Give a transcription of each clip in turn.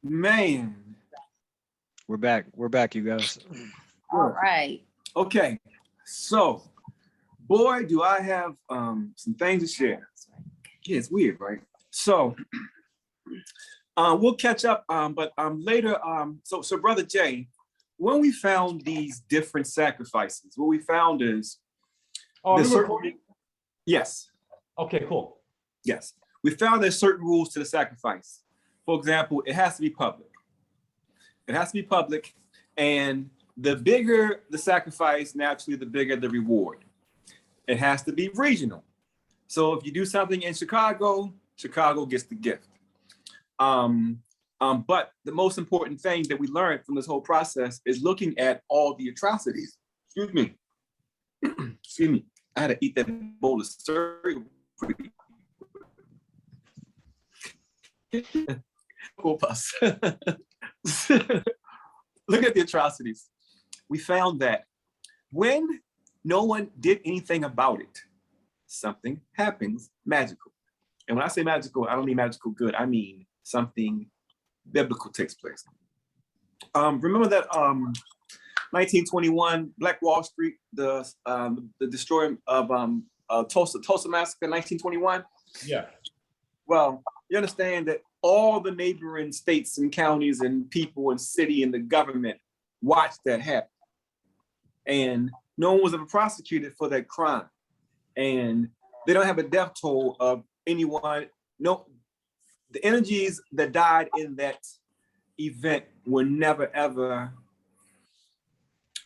Man. We're back. We're back, you guys. All right. Okay. So, boy, do I have some things to share. Yeah, it's weird, right? So, we'll catch up, but later. So, Brother Jay, when we found these different sacrifices, what we found is Oh, are we certain- recording? yes, Okay, cool. yes, we found there's certain rules to the sacrifice. For example, it has to be public. It has to be public, and the bigger the sacrifice, naturally, the bigger the reward. It has to be regional. So if you do something in Chicago, Chicago gets the gift. But the most important thing that we learned from this whole process is looking at all the atrocities. Excuse me. Excuse me. I had to eat that bowl of cereal. Puss. Look at the atrocities. We found that when no one did anything about it, something happens magical. And when I say magical, I don't mean magical good. I mean something biblical takes place. Remember that 1921 Black Wall Street, the destroying of Tulsa Massacre, 1921. Yeah. Well, you understand that all the neighboring states and counties and people and city and the government watched that happen. And no one was ever prosecuted for that crime. And they don't have a death toll of anyone. No, the energies that died in that event were never ever,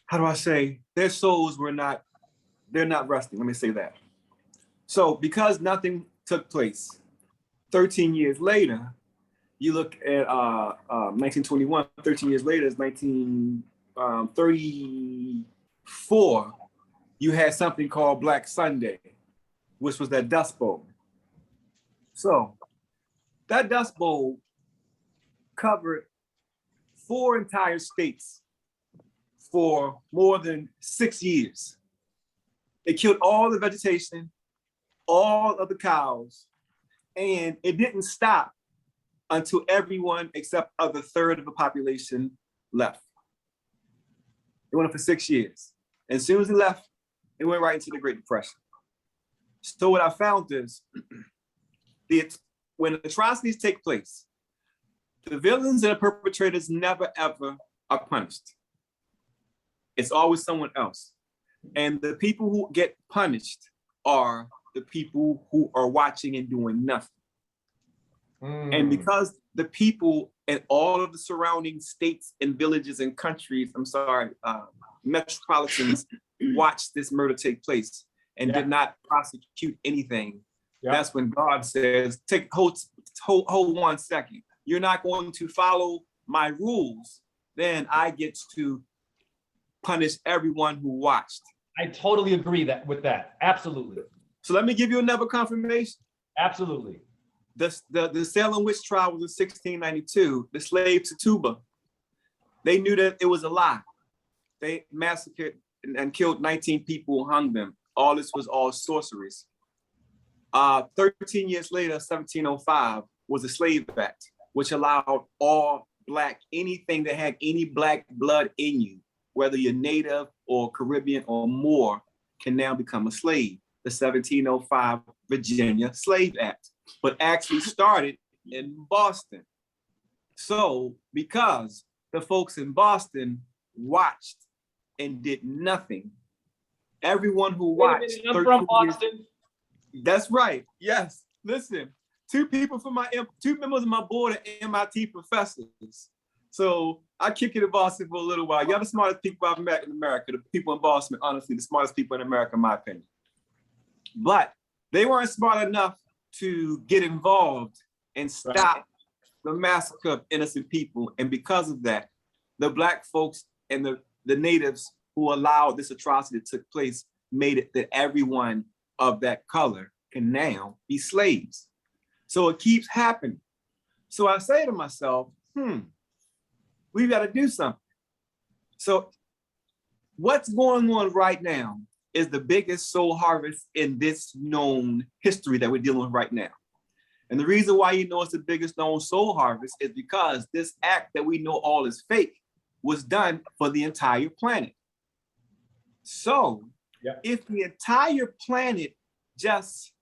how do I say, their souls were not, they're not resting. Let me say that. So because nothing took place, 13 years later, you look at 1921, 13 years later is 1934, you had something called Black Sunday, which was that Dust Bowl. So that Dust Bowl covered 4 entire states for more than 6 years. It killed all the vegetation, all of the cows, and it didn't stop until everyone except of the third of the population left. It went on for 6 years. And as soon as it left, it went right into the Great Depression. So what I found is, when atrocities take place, the villains and the perpetrators never ever are punished. It's always someone else. And the people who get punished are the people who are watching and doing nothing. And because the people in all of the surrounding states and villages and countries, metropolitans watched this murder take place and did not prosecute anything, that's when God says, hold 1 second. You're not going to follow my rules, then I get to punish everyone who watched. I totally agree with that. Absolutely. So let me give you another confirmation. Absolutely. The Salem witch trial was in 1692. The slave Tituba, they knew that it was a lie. They massacred and killed 19 people, hung them. All this was all sorceries. 13 years later, 1705, was the Slave Act, which allowed all Black, anything that had any Black blood in you, whether you're Native or Caribbean or Moor, can now become a slave. The 1705 Virginia Slave Act, but actually started in Boston. So because the folks in Boston watched and did nothing, everyone who watched. I'm from Boston. That's right. Yes. Listen, two members of my board are MIT professors. So I kick it in Boston for a little while. Y'all the smartest people I've met in America. The people in Boston, honestly, the smartest people in America, in my opinion. But they weren't smart enough to get involved and stop the massacre of innocent people. And because of that, the Black folks and the natives who allowed this atrocity that took place made it that everyone of that color can now be slaves. So it keeps happening. So I say to myself, we've got to do something. So what's going on right now is the biggest soul harvest in this known history that we're dealing with right now. And the reason why you know it's the biggest known soul harvest is because this act that we know all is fake was done for the entire planet. So if the entire planet just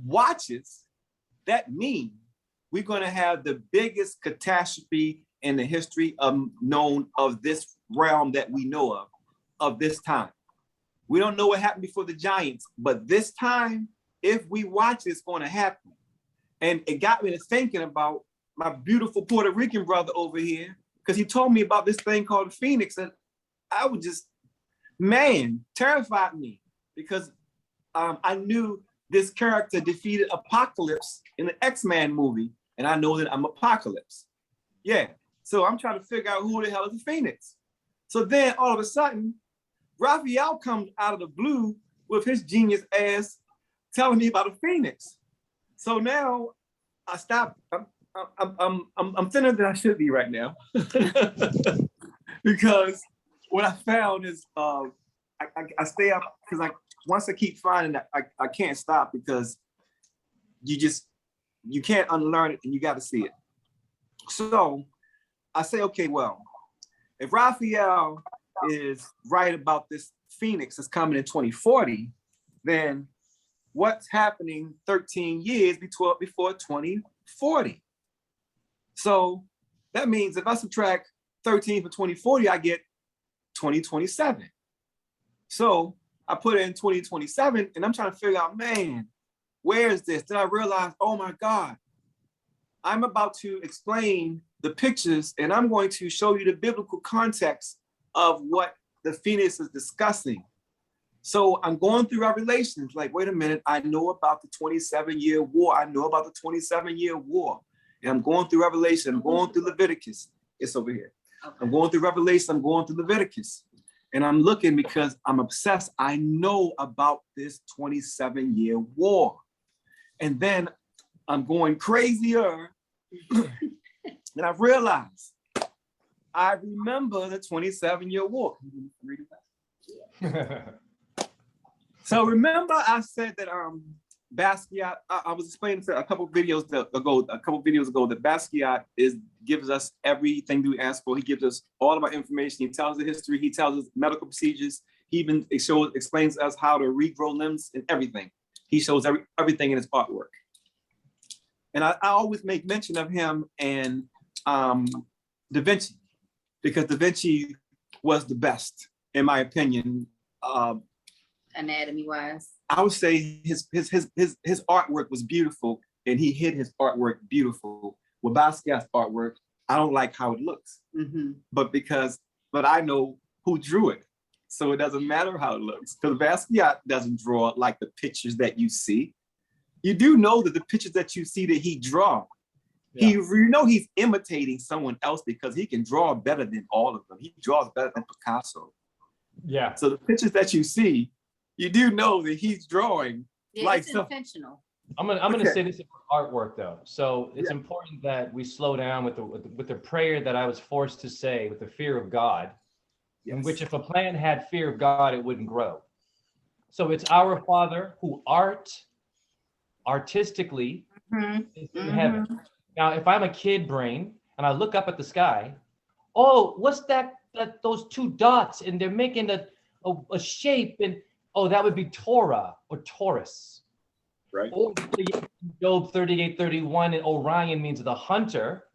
watches, that means we're going to have the biggest catastrophe in the history of this realm that we know of this time. We don't know what happened before the giants, but this time, if we watch, it's going to happen. And it got me to thinking about my beautiful Puerto Rican brother over here, because he told me about this thing called the Phoenix, and I was just, man, terrified me, because I knew this character defeated Apocalypse in the X-Men movie, and I know that I'm Apocalypse. Yeah, so I'm trying to figure out who the hell is the Phoenix. So then all of a sudden, Raphael comes out of the blue with his genius ass telling me about a Phoenix. So now I stopped. I'm thinner than I should be right now because what I found is I stay up because once I keep finding that I can't stop because you can't unlearn it and you got to see it. So I say, okay, well, if Raphael is right about this Phoenix that's coming in 2040, then what's happening 13 years before 2040? So that means if I subtract 13 from 2040, I get 2027. So I put it in 2027 and I'm trying to figure out, man, where is this? Then I realized, oh my God, I'm about to explain the pictures and I'm going to show you the biblical context of what the Phoenix is discussing. So I'm going through Revelations, like, wait a minute, I know about the 27-year war. I know about the 27-year war. And I'm going through Revelation, I'm going through Leviticus. It's over here. Okay. I'm going through Revelation, I'm going through Leviticus. And I'm looking because I'm obsessed. I know about this 27-year war. And then I'm going crazier. And I realized, I remember the 27-year war. Read it back? So remember I said that Basquiat, I was explaining to a couple of videos ago that Basquiat gives us everything we ask for. He gives us all of our information. He tells the history. He tells us medical procedures. He even explains us how to regrow limbs and everything. He shows everything in his artwork. And I always make mention of him and Da Vinci, because Da Vinci was the best, in my opinion. Anatomy wise, I would say his artwork was beautiful, and he hid his artwork beautiful. With Basquiat's artwork, I don't like how it looks, but I know who drew it, so it doesn't matter how it looks. Because Basquiat doesn't draw like the pictures that you see. You do know that the pictures that you see that he draw, he's imitating someone else because he can draw better than all of them. He draws better than Picasso. Yeah. So the pictures that you see, you do know that he's drawing like it's intentional. I'm gonna say this about artwork though. So it's important that we slow down with the prayer that I was forced to say with the fear of God, in which if a plant had fear of God, it wouldn't grow. So it's our Father who artistically is in heaven. Now, if I'm a kid brain and I look up at the sky, oh, what's that those two dots and they're making a shape, and oh, that would be Torah or Taurus. Right. Or Job 38:31, and Orion means the hunter,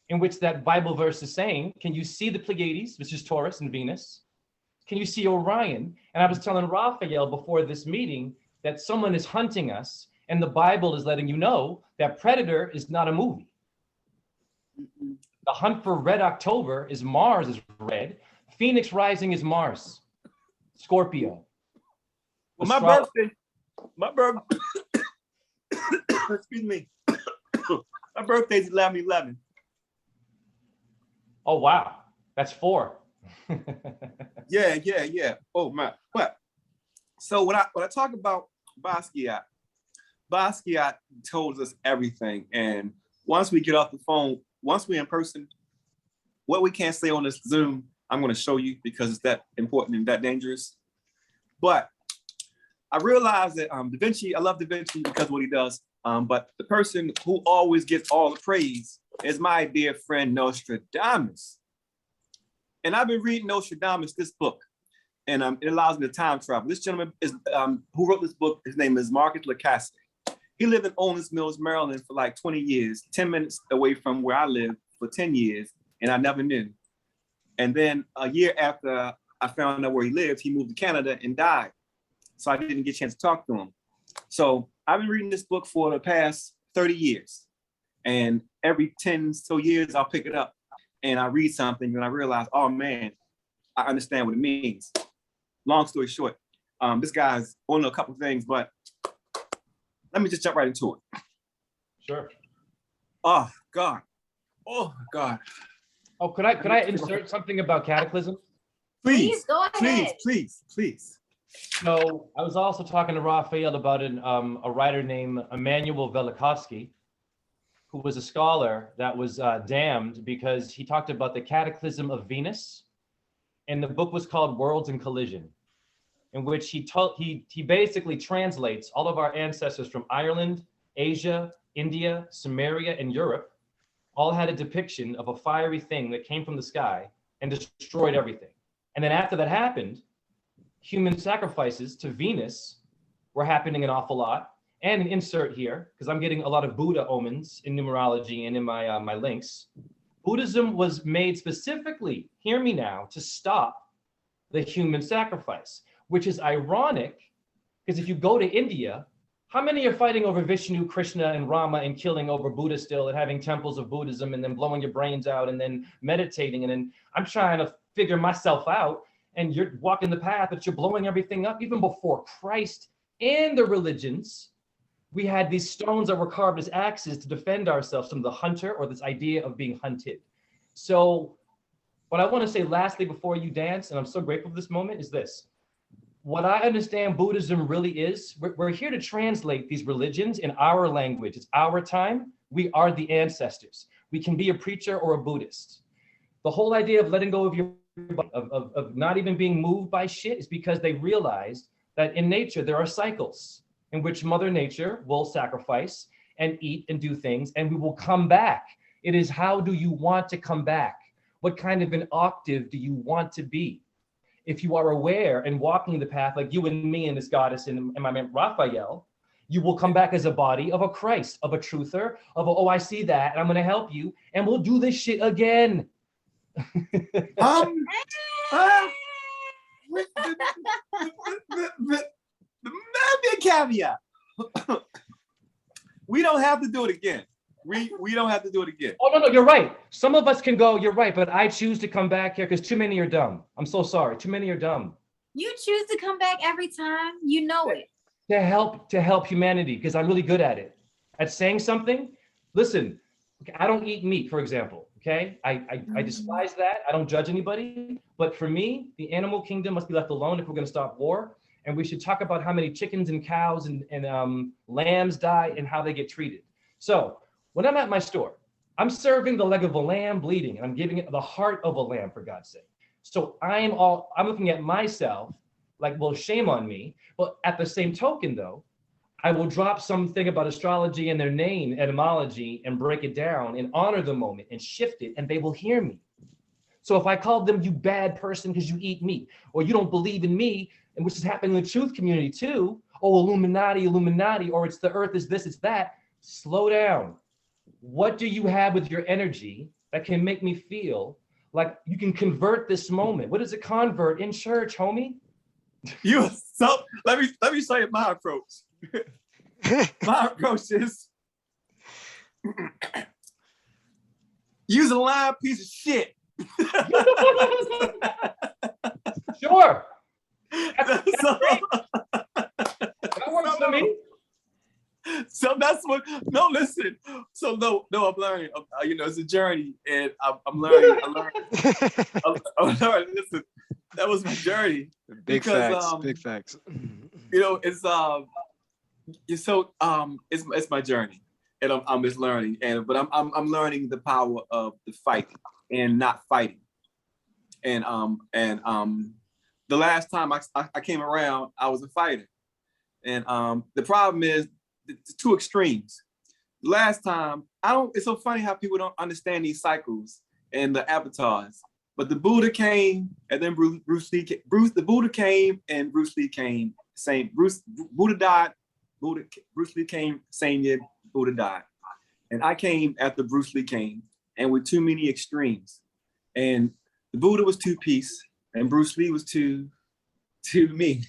in which that Bible verse is saying, can you see the Pleiades, which is Taurus and Venus? Can you see Orion? And I was telling Raphael before this meeting that someone is hunting us, and the Bible is letting you know that Predator is not a movie. The hunt for Red October is Mars is red. Phoenix Rising is Mars. Scorpio. Well, my birthday, excuse me, my birthday's 11/11. Oh, wow. That's 4. Yeah. Oh, my. What? So when I talk about Basquiat told us everything. And once we get off the phone, once we're in person, what we can't say on this Zoom, I'm going to show you because it's that important and that dangerous. But I realized that Da Vinci, I love Da Vinci because of what he does. But the person who always gets all the praise is my dear friend Nostradamus. And I've been reading Nostradamus, this book, and it allows me to time travel. This gentleman is who wrote this book. His name is Marcus Lacasse. He lived in Owens Mills, Maryland for like 20 years, 10 minutes away from where I lived for 10 years, and I never knew. And then a year after I found out where he lived, he moved to Canada and died. So I didn't get a chance to talk to him. So I've been reading this book for the past 30 years. And every 10 so years, I'll pick it up and I read something and I realize, oh man, I understand what it means. Long story short, this guy's on a couple things, but let me just jump right into it. Sure. Oh God. Oh God. Oh, could I insert something about cataclysm? Please, Go ahead. please. So I was also talking to Raphael about a writer named Immanuel Velikovsky, who was a scholar that was damned because he talked about the cataclysm of Venus, and the book was called Worlds in Collision, in which he basically translates all of our ancestors from Ireland, Asia, India, Samaria, and Europe, all had a depiction of a fiery thing that came from the sky and destroyed everything. And then after that happened, human sacrifices to Venus were happening an awful lot. And an insert here, because I'm getting a lot of Buddha omens in numerology and in my my links. Buddhism was made specifically, hear me now, to stop the human sacrifice, which is ironic, because if you go to India, how many are fighting over Vishnu, Krishna, and Rama and killing over Buddha still and having temples of Buddhism and then blowing your brains out and then meditating? And then I'm trying to figure myself out and you're walking the path, but you're blowing everything up. Even before Christ and the religions, we had these stones that were carved as axes to defend ourselves from the hunter or this idea of being hunted. So what I want to say lastly before you dance, and I'm so grateful for this moment, is this. What I understand Buddhism really is, we're here to translate these religions in our language. It's our time. We are the ancestors. We can be a preacher or a Buddhist. The whole idea of letting go of your of not even being moved by shit is because they realized that in nature there are cycles in which Mother Nature will sacrifice and eat and do things, and we will come back. It is, how do you want to come back? What kind of an octave do you want to be? If you are aware and walking the path like you and me and this goddess and my man Raphael, you will come back as a body of a Christ, of a truther, of a, oh, I see that, and I'm going to help you, and we'll do this shit again. Maybe a caveat. We don't have to do it again. We don't have to do it again. Oh, no, you're right. Some of us can go, you're right, but I choose to come back here because too many are dumb. I'm so sorry. Too many are dumb. You choose to come back every time. You know it. To help humanity, because I'm really good at it. At saying something. Listen, I don't eat meat, for example. Okay, I despise that. I don't judge anybody. But for me, the animal kingdom must be left alone if we're going to stop war. And we should talk about how many chickens and cows and lambs die and how they get treated. So when I'm at my store, I'm serving the leg of a lamb bleeding, and I'm giving it the heart of a lamb, for God's sake. So I'm looking at myself like, well, shame on me. But at the same token, though, I will drop something about astrology and their name, etymology, and break it down and honor the moment and shift it, and they will hear me. So if I called them, you bad person because you eat meat, or you don't believe in me, and which is happening in the truth community too, oh, Illuminati, or it's the earth is this, it's that, slow down. What do you have with your energy that can make me feel like you can convert this moment? What is a convert in church, homie? Let me say my approach. My approach is use a lying piece of shit. Sure. So, That works for me. So that's what. No, listen. So no, I'm learning. It's a journey, and I'm learning. I'm learning. Listen, that was my journey. Big facts. It's my journey, and I'm just learning. But I'm learning the power of the fight and not fighting. And the last time I came around, I was a fighter, and the problem is the two extremes. Last time, it's so funny how people don't understand these cycles and the avatars. But the Buddha came, and then the Buddha came, and Bruce Lee came. Buddha died. Bruce Lee came same year Buddha died, and I came after Bruce Lee came, and with too many extremes. And the Buddha was two-piece, and Bruce Lee was too me,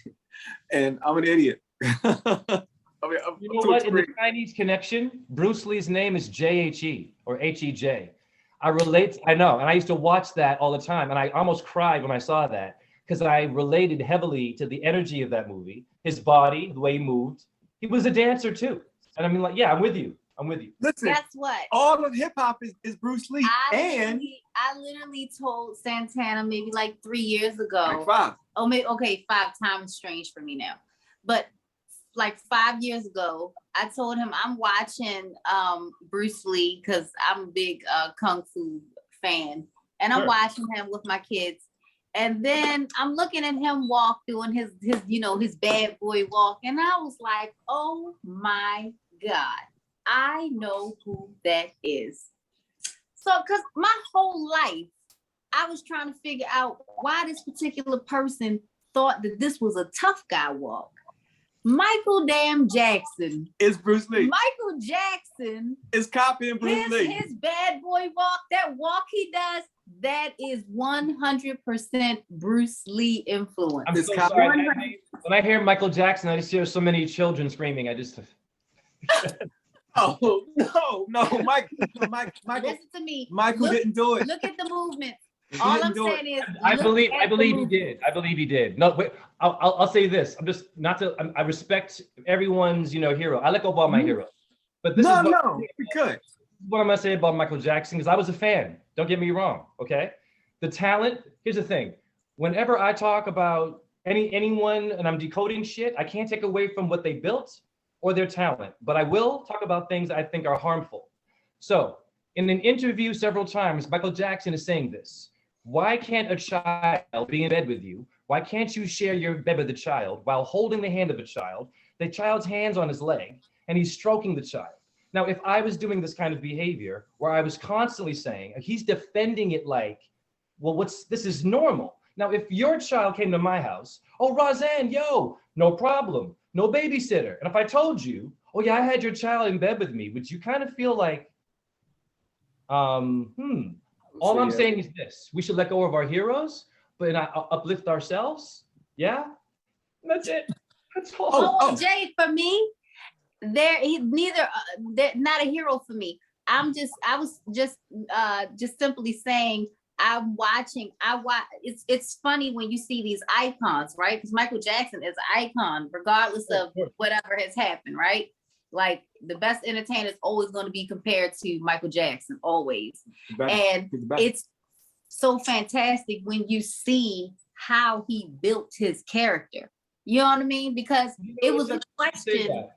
and I'm an idiot. You know what? In the Chinese connection, Bruce Lee's name is J-H-E or H-E-J. I know, and I used to watch that all the time, and I almost cried when I saw that because I related heavily to the energy of that movie, his body, the way he moved. He was a dancer too, and I mean, like, yeah, I'm with you. Listen, guess what? All of hip hop is Bruce Lee, I literally told Santana maybe like 3 years ago. like 5. Oh, maybe okay, 5 times strange for me now, but like 5 years ago, I told him I'm watching Bruce Lee because I'm a big kung fu fan, and I'm watching him with my kids. And then I'm looking at him walk, doing his his bad boy walk, and I was like, oh my God, I know who that is. So, because my whole life, I was trying to figure out why this particular person thought that this was a tough guy walk. Michael damn Jackson is Bruce Lee. Michael Jackson is copying Bruce Lee. His bad boy walk, that walk he does, that is 100% Bruce Lee influence. I'm so sorry. When I hear Michael Jackson, I just hear so many children screaming. Oh no, Michael. Listen to me. Michael didn't do it. Look at the movement. All I'm saying is, I believe he did. I believe he did. No, wait. I'll say this. I'm just not to. I respect everyone's hero. I let go of all my heroes, but this we could. What I'm gonna say about Michael Jackson because I was a fan. Don't get me wrong. Okay, the talent. Here's the thing. Whenever I talk about anyone and I'm decoding shit, I can't take away from what they built or their talent, but I will talk about things I think are harmful. So, in an interview several times, Michael Jackson is saying this. Why can't a child be in bed with you? Why can't you share your bed with the child while holding the hand of the child's hand's on his leg, and he's stroking the child? Now, if I was doing this kind of behavior where I was constantly saying, he's defending it like, well, this is normal. Now, if your child came to my house, oh, Roseanne, yo, no problem, no babysitter. And if I told you, oh yeah, I had your child in bed with me, would you kind of feel like, all I'm saying is this: we should let go of our heroes, but not uplift ourselves. Yeah, that's it. That's all. Jay, for me, they're not a hero for me. I was just simply saying it's funny when you see these icons, right? Because Michael Jackson is an icon, regardless of whatever has happened, right? Like the best entertainer is always going to be compared to Michael Jackson, always. And it's so fantastic when you see how he built his character. You know what I mean? Because it was a question.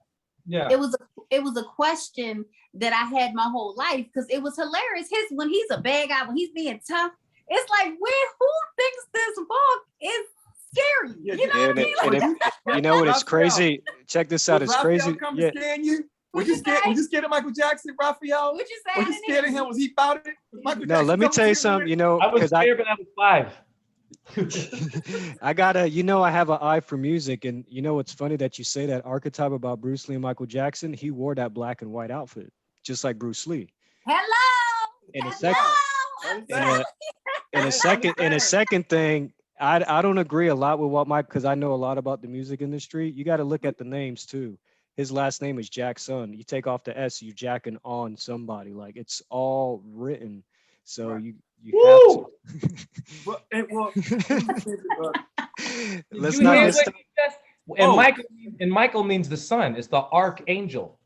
Yeah. It was a question that I had my whole life because it was hilarious. When he's a bad guy, when he's being tough, it's like, who thinks this book is scary? You know what I mean? Like, you know what? It's crazy. Check this out. It's crazy. To scare you? Was you scared of Michael Jackson, Raphael? What you say? Was you scared of him? Was he about it? No, let me tell you something. I was scared when I was 5. I have an eye for music, and what's funny that you say that archetype about Bruce Lee and Michael Jackson. He wore that black and white outfit just like Bruce Lee. In a second thing, I don't agree a lot with what because I know a lot about the music industry. You got to look at the names too. His last name is Jackson. You take off the S, you jacking on somebody. Like it's all written. So you have to. Let's not. And Michael means the sun. It's the archangel.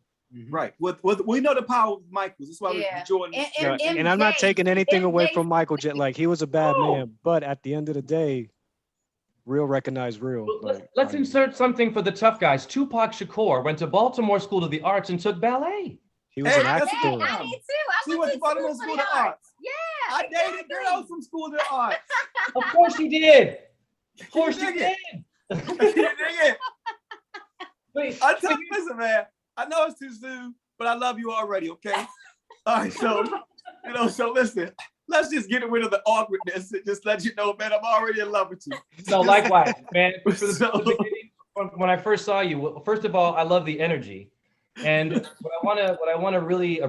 Right. We know the power of Michael. That's why we're Jordan. And I'm not taking anything away from Michael. Like he was a bad man, but at the end of the day, real recognize real. Let's insert something for the tough guys. Tupac Shakur went to Baltimore School of the Arts and took ballet. He was an actor. I did too. She went to Baltimore School of the Arts. Yeah. I dated girls from School of the Arts. Of course you did. Of course you did. Listen, man. I know it's too soon, but I love you already, okay? All right, so, so listen, let's just get rid of the awkwardness and just let you know, man, I'm already in love with you. No, likewise, man. So- When I first saw you, well, first of all, I love the energy. And what I want to really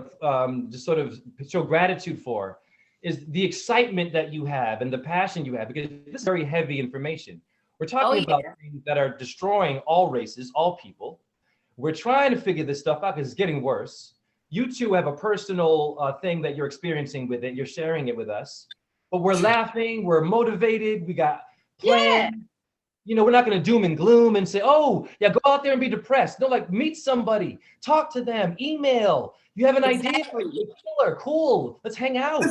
just sort of show gratitude for is the excitement that you have and the passion you have, because this is very heavy information. We're talking about things that are destroying all races, all people. We're trying to figure this stuff out because it's getting worse. You two have a personal thing that you're experiencing with it. You're sharing it with us, but we're laughing. We're motivated. We got plans. Yeah. You know, we're not going to doom and gloom and say, oh, yeah, go out there and be depressed. No, like meet somebody, talk to them, email. You have an idea? Killer, cool. Let's hang out.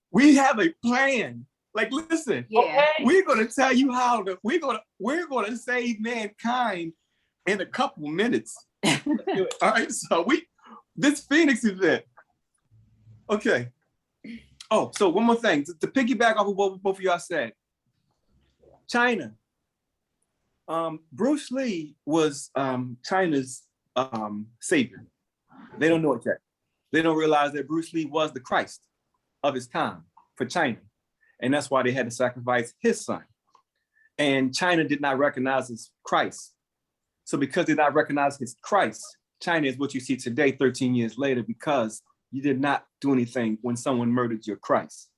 We have a plan. Like, listen, Yeah. we're gonna tell you how to. We're gonna save mankind in a couple minutes. All right. So this Phoenix event. Okay. Oh, so one more thing to piggyback off of what both of y'all said. China. Bruce Lee was China's savior. They don't know it yet. They don't realize that Bruce Lee was the Christ of his time for China. And that's why they had to sacrifice his son. And China did not recognize his Christ. So because they did not recognize his Christ, China is what you see today, 13 years later, because you did not do anything when someone murdered your Christ.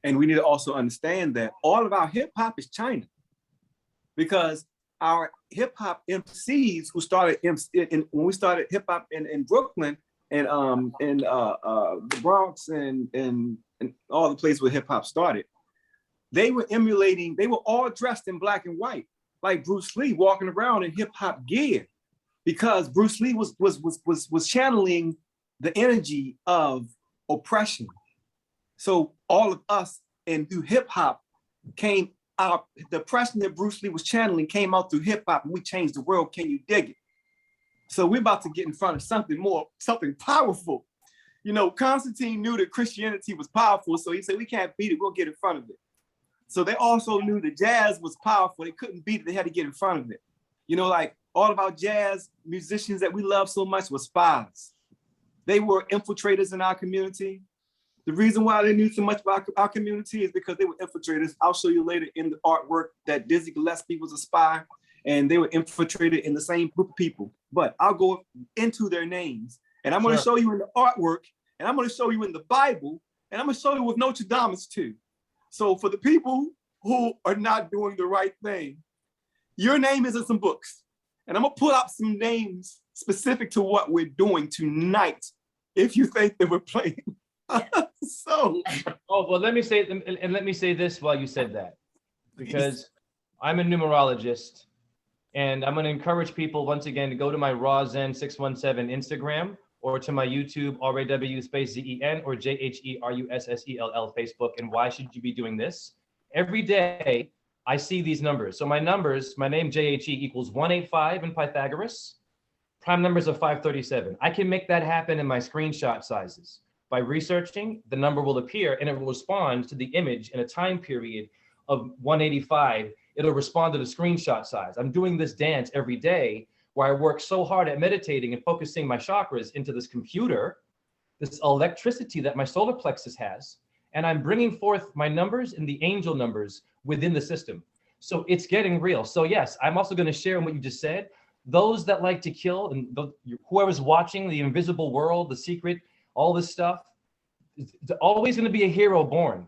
And we need to also understand that all of our hip hop is China, because our hip hop MCs who started when we started hip hop in Brooklyn and the Bronx and all the places where hip hop started, they were emulating. They were all dressed in black and white, like Bruce Lee, walking around in hip hop gear, because Bruce Lee was channeling the energy of oppression. So all of us and through hip hop came out. The oppression that Bruce Lee was channeling came out through hip hop, and we changed the world. Can you dig it? So we're about to get in front of something powerful. You know, Constantine knew that Christianity was powerful, so he said, we can't beat it, we'll get in front of it. So they also knew that jazz was powerful. They couldn't beat it, they had to get in front of it. You know, like all of our jazz musicians that we love so much were spies. They were infiltrators in our community. The reason why they knew so much about our community is because they were infiltrators. I'll show you later in the artwork that Dizzy Gillespie was a spy, and they were infiltrated in the same group of people. But I'll go into their names, and I'm going to show you in the artwork, and I'm going to show you in the Bible, and I'm going to show you with Nostradamus too. So for the people who are not doing the right thing, your name is in some books, and I'm going to pull out some names specific to what we're doing tonight, if you think that we're playing. So. Oh, well, let me say this while you said that, because I'm a numerologist, and I'm going to encourage people once again to go to my RawZen617 Instagram, or to my YouTube, RAW_ZEN or JHERUSSELL Facebook. And why should you be doing this? Every day I see these numbers. So my numbers, my name JHE equals 185 in Pythagoras, prime numbers of 537. I can make that happen in my screenshot sizes. By researching, the number will appear and it will respond to the image in a time period of 185. It'll respond to the screenshot size. I'm doing this dance every day where I work so hard at meditating and focusing my chakras into this computer, this electricity that my solar plexus has, and I'm bringing forth my numbers and the angel numbers within the system. So it's getting real. So yes, I'm also going to share in what you just said. Those that like to kill and whoever's watching the invisible world, the secret, all this stuff, there's always going to be a hero born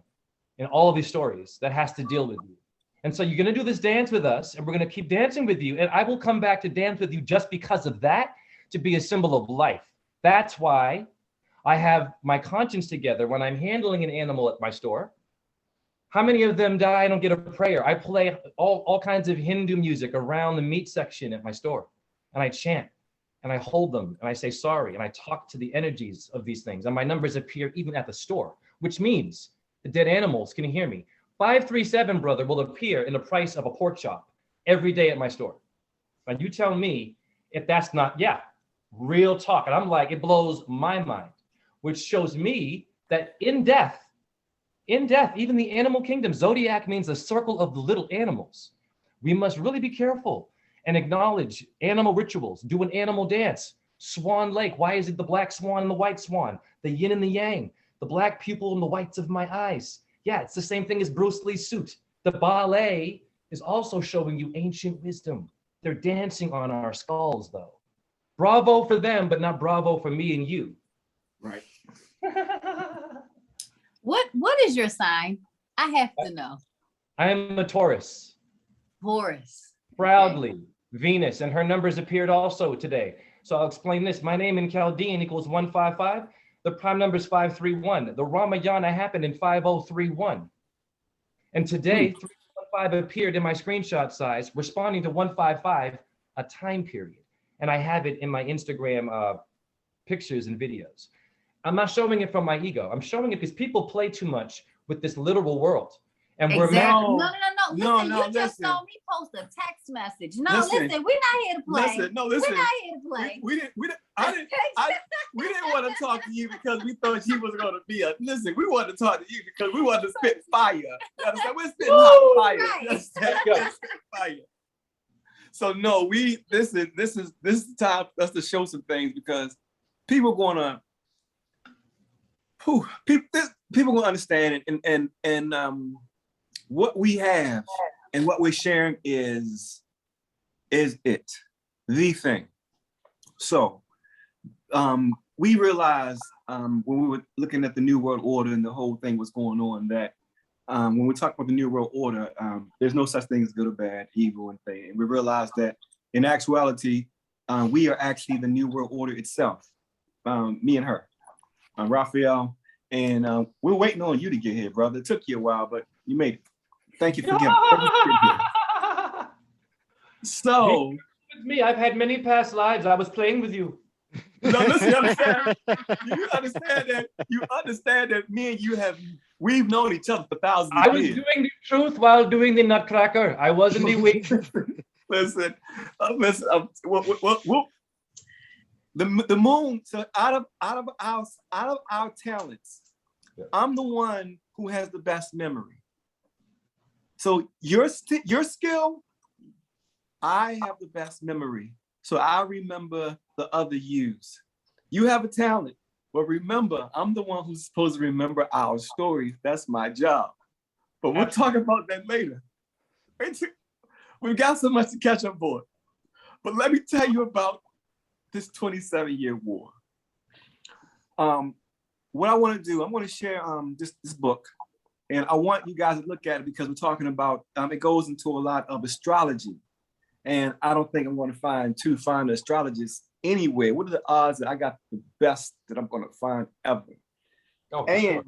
in all of these stories that has to deal with you. And so you're going to do this dance with us, and we're going to keep dancing with you. And I will come back to dance with you just because of that, to be a symbol of life. That's why I have my conscience together when I'm handling an animal at my store. How many of them die and don't get a prayer? I play all kinds of Hindu music around the meat section at my store, and I chant, and I hold them, and I say sorry, and I talk to the energies of these things. And my numbers appear even at the store, which means the dead animals can hear me. 537, brother, will appear in the price of a pork chop every day at my store. Now you tell me if that's not, real talk. And I'm like, it blows my mind, which shows me that in death, even the animal kingdom, zodiac means the circle of the little animals. We must really be careful and acknowledge animal rituals, do an animal dance. Swan Lake, why is it the black swan and the white swan? The yin and the yang, the black pupil and the whites of my eyes. Yeah, it's the same thing as Bruce Lee's suit. The ballet is also showing you ancient wisdom. They're dancing on our skulls, though. Bravo for them, but not bravo for me and you. Right. What is your sign? I have to know. I am a Taurus. Taurus. Proudly, Venus, and her numbers appeared also today. So I'll explain this. My name in Chaldean equals 155. The prime number is 531. The Ramayana happened in 5031. And today, 315 appeared in my screenshot size, responding to 155, a time period. And I have it in my Instagram pictures and videos. I'm not showing it from my ego. I'm showing it because people play too much with this literal world. And we're Exactly. mad. No. Listen, No, you just listen. saw me post a text message. No, Listen. listen, we're not here to play. Listen, no, We're listen. not here to play. We didn't, we didn't want to talk to you because we thought you was going to be listen, we wanted to talk to you because we wanted to spit fire. You understand? We're spitting hot fire. Right. You understand? Go. We're spitting fire. So no, this is the time for us to show some things because people gonna people gonna understand it and what we have and what we're sharing is it the thing. So we realized when we were looking at the New World Order and the whole thing was going on that when we talk about the New World Order, there's no such thing as good or bad, evil and thing. And we realized that in actuality, we are actually the New World Order itself, me and her, Raphael. And we're waiting on you to get here, brother. It took you a while, but you made it. Thank you for getting here. So, With me, I've had many past lives. I was playing with you. no, listen, you understand? You understand that me and you we've known each other for thousands I of was years. doing the truth while doing the nutcracker. I was in the wing. Listen, the moon. So out of our talents, Yeah. I'm the one who has the best memory. So your skill, I have the best memory. So I remember the other yous. You have a talent, but remember, I'm the one who's supposed to remember our stories. That's my job. But we'll talk about that later. We've got so much to catch up for. But let me tell you about this 27-year war. What I want to do, I'm going to share this book, and I want you guys to look at it because we're talking about, it goes into a lot of astrology. And I don't think I'm going to find two fine astrologists anywhere. What are the odds that I got the best that I'm going to find ever? Oh, And sure.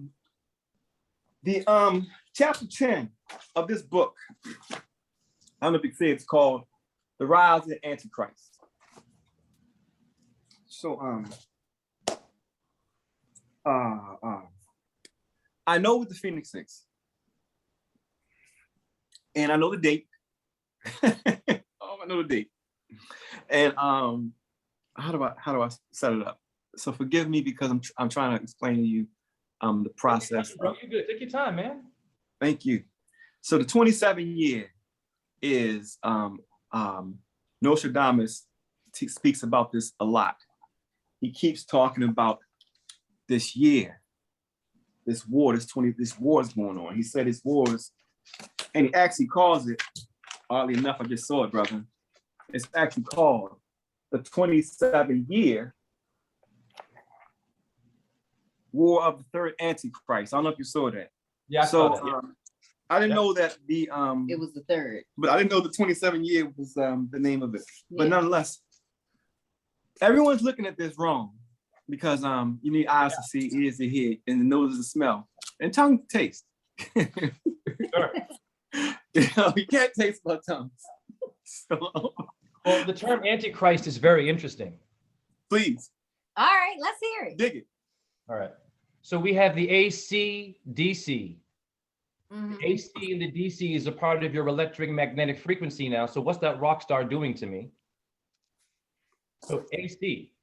the chapter 10 of this book, I don't know if you can see it's called The Rise of the Antichrist. So I know what the Phoenix is. And I know the date. I know the date. And how do I set it up? So forgive me because I'm trying to explain to you the process. Bro, you good. Take your time, man. Thank you. So the 27-year is Nostradamus speaks about this a lot. He keeps talking about this year, this war is going on. He said this war is, and he actually calls it, oddly enough, I just saw it, brother. It's actually called the 27-year War of the Third Antichrist. I don't know if you saw that. Yeah, I saw that. Yeah. I didn't Yep. know that It was the third. but I didn't know the 27-year was the name of it. But Yeah. nonetheless, everyone's looking at this wrong because you need eyes to see, ears to hear, and the nose to smell, and tongue to taste. Sure. You can't taste my tongues. So Well, the term Antichrist is very interesting. please All right, let's hear it. dig it. All right. So we have the AC, DC. Mhm. AC and the DC is a part of your electric magnetic frequency now. So what's that rock star doing to me? So AC,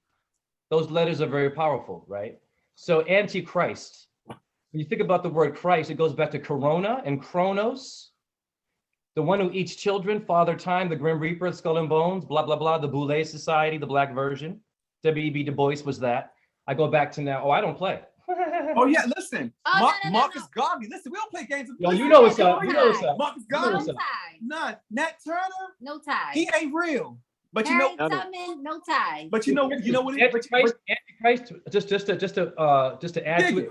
those letters are very powerful, right? So Antichrist, when you think about the word Christ, it goes back to Corona and Chronos, the one who eats children, Father Time, the Grim Reaper, Skull and Bones, blah, blah, blah, the Boule Society, the black version. W.E.B. Du Bois was that. I go back to now. Oh, I don't play. Oh yeah, listen, Oh, no, no, Marcus no. Garvey. Listen, we don't play games. Yo, you Listen, know what's No up. You know what's tie. up. Marcus You know Garvey. what's No up. tie. None. Nat Turner. No tie. He ain't real. But you know, Harriet Tubman, no tie. but you know what it is. Antichrist. Just to add to it.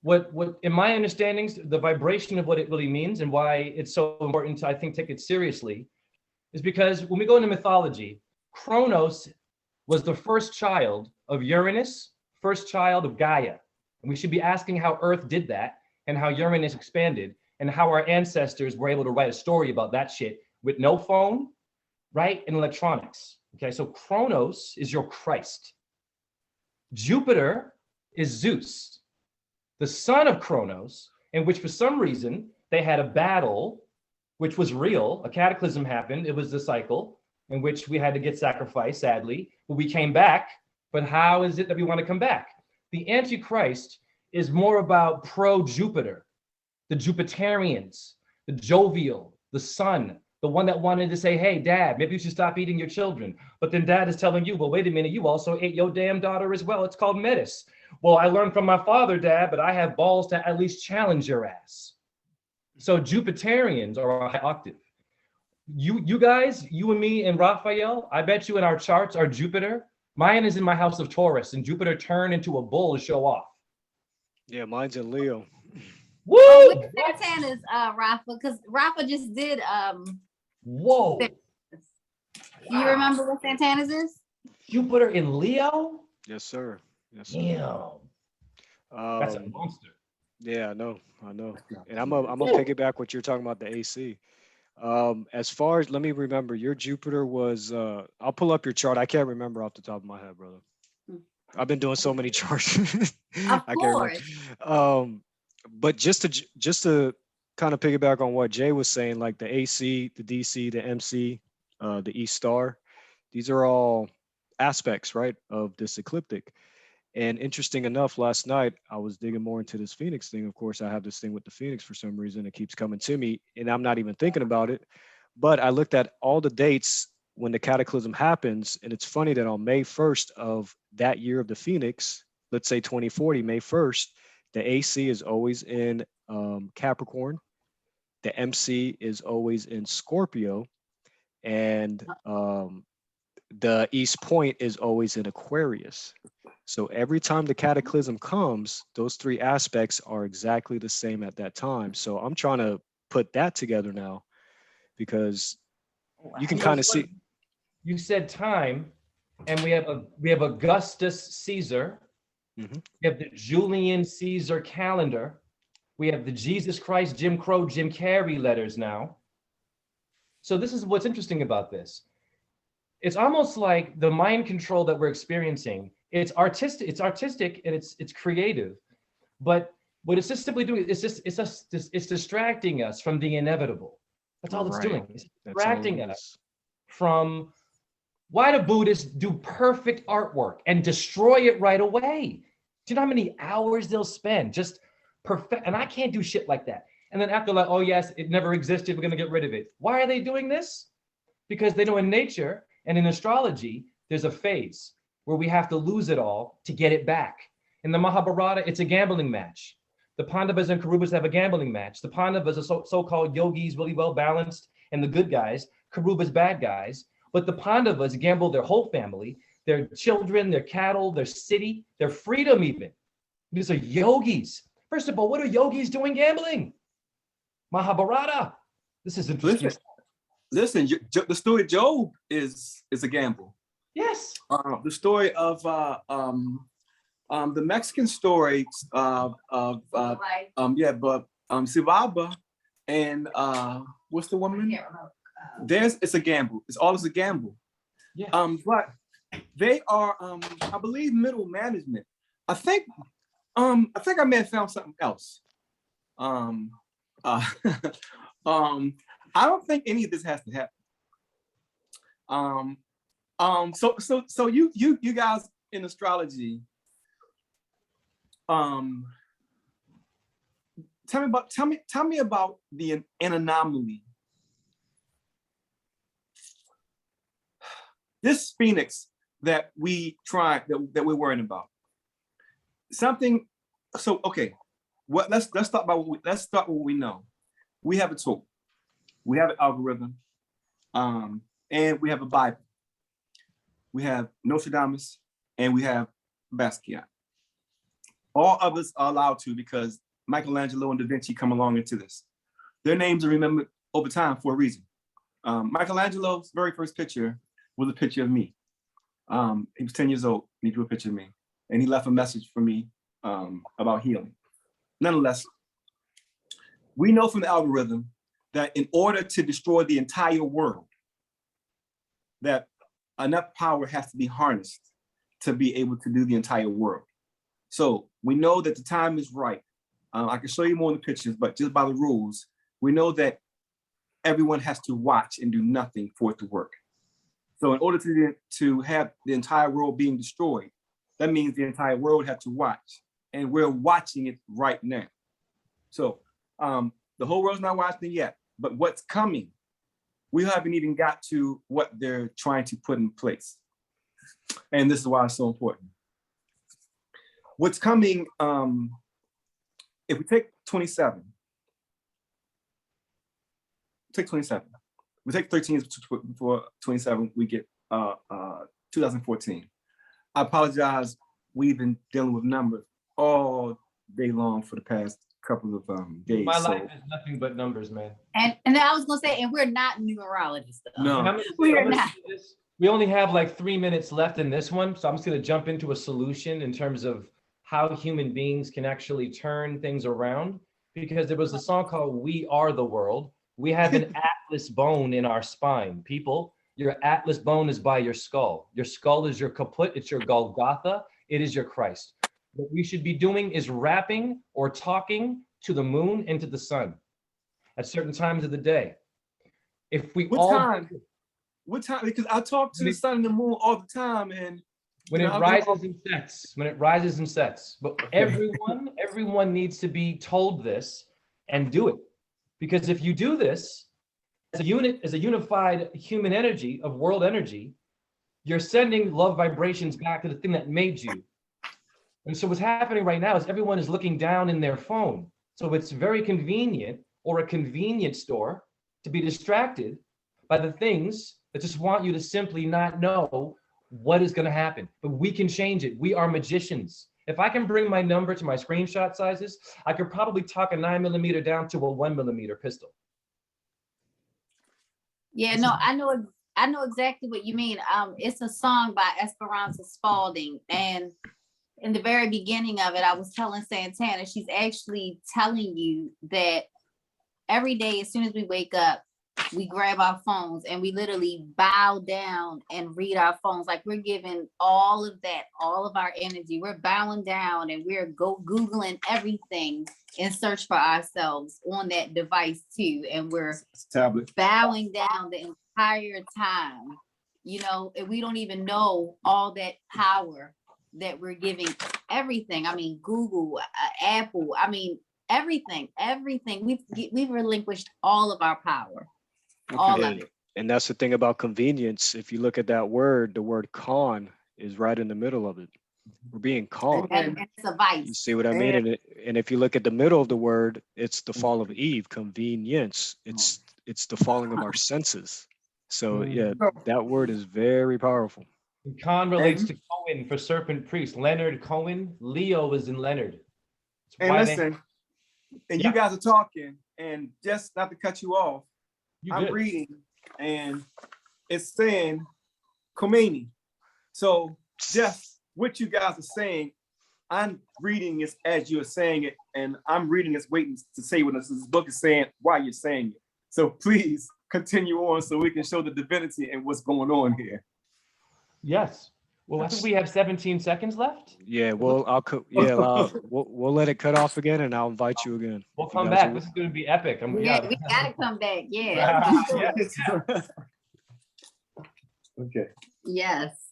What in my understandings, the vibration of what it really means and why it's so important to, I think, take it seriously, is because when we go into mythology, Kronos was the first child of Uranus, first child of Gaia. And we should be asking how Earth did that and how Uranus expanded and how our ancestors were able to write a story about that shit with no phone, right? And electronics. Okay, so Kronos is your Christ. Jupiter is Zeus, the son of Kronos, in which for some reason they had a battle, which was real. A cataclysm happened. It was the cycle in which we had to get sacrificed, sadly, but we came back. But how is it that we want to come back? The Antichrist is more about pro-Jupiter, the Jupiterians, the jovial, the sun, the one that wanted to say, hey, dad, maybe you should stop eating your children. But then dad is telling you, well, wait a minute, you also ate your damn daughter as well. It's called Metis. Well, I learned from my father, dad, but I have balls to at least challenge your ass. So Jupiterians are a high octave. You guys, you and me and Raphael, I bet you in our charts are Jupiter. Mine is in my house of Taurus, and Jupiter turned into a bull to show off. Yeah, mine's in Leo. Woo! Oh, where's Santana's, Rafa? Because Rafa just did Whoa. You remember what Santana's is? Jupiter in Leo? Yes, sir. Yes, sir. Damn. That's a monster. Yeah, I know. And I'm gonna piggyback what you're talking about, the AC. As far as, let me remember, your Jupiter was, I'll pull up your chart. I can't remember off the top of my head, brother. I've been doing so many charts. Of course. But just to kind of piggyback on what Jay was saying, like the AC, the DC, the MC, the E star, these are all aspects, right, of this ecliptic. And interesting enough, last night I was digging more into this Phoenix thing. Of course, I have this thing with the Phoenix for some reason. It keeps coming to me and I'm not even thinking about it. But I looked at all the dates when the cataclysm happens. And it's funny that on May 1st of that year of the Phoenix, let's say 2040, May 1st, the AC is always in Capricorn. The MC is always in Scorpio. And the East Point is always in Aquarius. So every time the cataclysm comes, those three aspects are exactly the same at that time. So I'm trying to put that together now because you can kind of see. You said time, and we have Augustus Caesar. Mm-hmm. We have the Julian Caesar calendar. We have the Jesus Christ, Jim Crow, Jim Carrey letters now. So this is what's interesting about this. It's almost like the mind control that we're experiencing. It's artistic and it's creative, but what it's just simply doing is it's distracting us from the inevitable. That's all it's doing. It's distracting us from why do Buddhists do perfect artwork and destroy it right away? Do you know how many hours they'll spend just perfect? And I can't do shit like that. And then after, like, oh yes, it never existed, we're gonna get rid of it. Why are they doing this? Because they know in nature and in astrology, there's a phase where we have to lose it all to get it back. In the Mahabharata, it's a gambling match. The Pandavas and Kauravas have a gambling match. The Pandavas are so-called yogis, really well balanced, and the good guys. Kauravas, bad guys. But the Pandavas gamble their whole family, their children, their cattle, their city, their freedom even. These are yogis. First of all, what are yogis doing gambling? Mahabharata. This is interesting. Listen, the story of Job is a gamble. Yes. The story of the Mexican story of Sibaba and what's the woman? It's a gamble. It's a gamble. Yeah. But they are I believe middle management. I think I may have found something else. I don't think any of this has to happen. So you guys in astrology, tell me about an anomaly. This Phoenix, that we try that we're worrying about? Something. So okay, let's start by let's start with what we know. We have a tool, we have an algorithm, and we have a Bible. We have Nostradamus, and we have Basquiat. All others are allowed to because Michelangelo and Da Vinci come along into this. Their names are remembered over time for a reason. Michelangelo's very first picture was a picture of me. He was 10 years old and he drew a picture of me. And he left a message for me about healing. Nonetheless, we know from the algorithm that in order to destroy the entire world, that enough power has to be harnessed to be able to do the entire world. So we know that the time is right. I can show you more in the pictures, but just by the rules, we know that everyone has to watch and do nothing for it to work. So in order to have the entire world being destroyed, that means the entire world had to watch. And we're watching it right now. So the whole world's not watching yet, but what's coming, we haven't even got to what they're trying to put in place. And this is why it's so important. What's coming, if we take 27, we take 13 years before 27, we get 2014. I apologize, we've been dealing with numbers all day long for the past couple of days. My life is nothing but numbers, man. And I was gonna say, and we're not numerologists though. No. We are not. We only have like 3 minutes left in this one, so I'm just going to jump into a solution in terms of how human beings can actually turn things around. Because there was a song called "We Are the World." We have an atlas bone in our spine. People, your atlas bone is by your skull. Your skull is your kaput. It's your Golgotha. It is your Christ. What we should be doing is rapping or talking to the moon and to the sun at certain times of the day. If we What time? Because I talk to the sun and the moon all the time, and when it rises and sets, when it rises and sets. But everyone needs to be told this and do it. Because if you do this as a unit, as a unified human energy of world energy, you're sending love vibrations back to the thing that made you. And so what's happening right now is everyone is looking down in their phone. So it's very convenient, or a convenience store, to be distracted by the things that just want you to simply not know what is going to happen. But we can change it. We are magicians. If I can bring my number to my screenshot sizes, I could probably talk a 9mm down to a 1mm pistol. Yeah, no, I know exactly what you mean. It's a song by Esperanza Spalding, and in the very beginning of it, I was telling Santana, she's actually telling you that every day, as soon as we wake up, we grab our phones and we literally bow down and read our phones. Like we're giving all of that, all of our energy. We're bowing down and we're Googling everything in search for ourselves on that device too. And we're bowing down the entire time, you know, and we don't even know all that power that we're giving everything. I mean, Google, Apple, I mean, everything. We've relinquished all of our power. All of it. And that's the thing about convenience. If you look at that word, the word con is right in the middle of it. We're being conned. And it's a vice. You see what I mean? And if you look at the middle of the word, it's the fall of Eve, convenience. It's the falling of our senses. So yeah, that word is very powerful. Con relates to Cohen for serpent priest. Leonard Cohen. Leo is in Leonard. And listen, you guys are talking, and just not to cut you off, I'm reading, and it's saying Khomeini. So just what you guys are saying, I'm reading it as you're saying it, and I'm reading this waiting to say what this book is saying while you're saying it. So please continue on so we can show the divinity and what's going on here. Yes. Well, I think we have 17 seconds left. Yeah, well, we'll let it cut off again, and I'll invite you again. We'll come back. This is going to be epic. We gotta come back. Yeah. Okay. Yes.